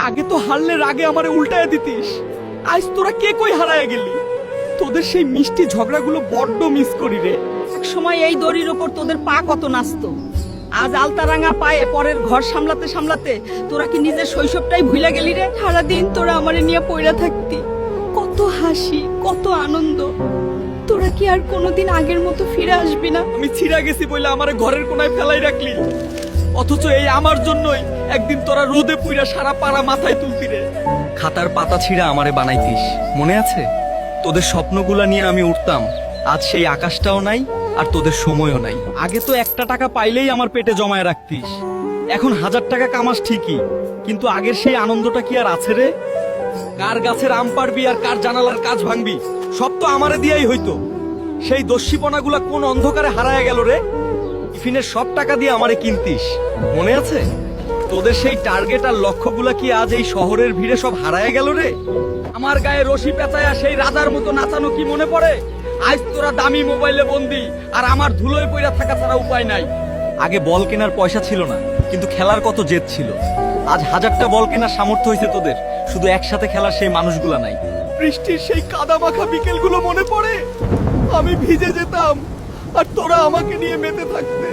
আগে তো হারলে রাগে আমারে উল্টায় দিতিস, আজ তোরা কে কই হারায় গেলি। তোদের সেই মিষ্টি ঝগড়াগুলো বড্ড মিস করি রে। এক সময় এই দড়ির ওপর তোদের পা কত নাচতো, আজ আলতারাঙা পায়ে পরের ঘর সামলাতে সামলাতে তোরা কি নিজের শৈশবটাই ভুলে গেলি রে? সারাদিন তোরা আমারে নিয়ে পইরা থাকতি, কত হাসি কত আনন্দ। তোরা কি আর কোনোদিন আগের মতো ফিরে আসবি না? আমি ছিড়া গেছি বলে আমারে ঘরের কোনায় ফেলাই রাখলি, অথচ এই আমার জন্যই একদিন তোরা রোদে পুইরা সারা পাড়া মাথায় তুলতি রে। খাতার পাতা ছিঁড়া আমারে বানাইতিস, মনে আছে? তোদের স্বপ্নগুলা নিয়ে আমি উঠতাম, আজ সেই আকাশটাও নাই আর তোদের সময়ও নাই। আগে তো 1 টাকা পাইলেই আমার পেটে জমায় রাখতিস, এখন 1000 টাকা কামাস ঠিকই, কিন্তু আগের সেই আনন্দটা কি আর আছে রে? কার গাছের আম পারবি আর কার জানালার কাজ ভাঙবি সব তো আমারে দিয়াই হইতো। সেই দস্যিপনাগুলা কোন অন্ধকারে হারায় গেল রে? টিফিনের সব টাকা দিয়ে আমারে কিনতিস, মনে আছে? তোদের সেই টার্গেট আর লক্ষ্যগুলা কি আজ এই শহরের ভিড়ে সব হারায় গেল রে? আমার গায়ে রশি পেঁচায়া সেই রাজার মতো নাচানো কি মনে পড়ে? আজ তোরা দামি মোবাইলে বন্দি আর আমার ধুলোয় পইরা থাকা ছাড়া উপায় নাই। আগে বল কেনার পয়সা ছিল না, কিন্তু খেলার কত জেদ ছিল। আজ 1000টা বল কেনার সামর্থ্য হয়েছে তোদের, শুধু একসাথে খেলার সেই মানুষগুলা নাই। বৃষ্টির সেই কাদা মাখা বিকেলগুলো মনে পড়ে? আমি ভিজে যেতাম আর তোরা আমাকে নিয়ে মেতে থাকতে।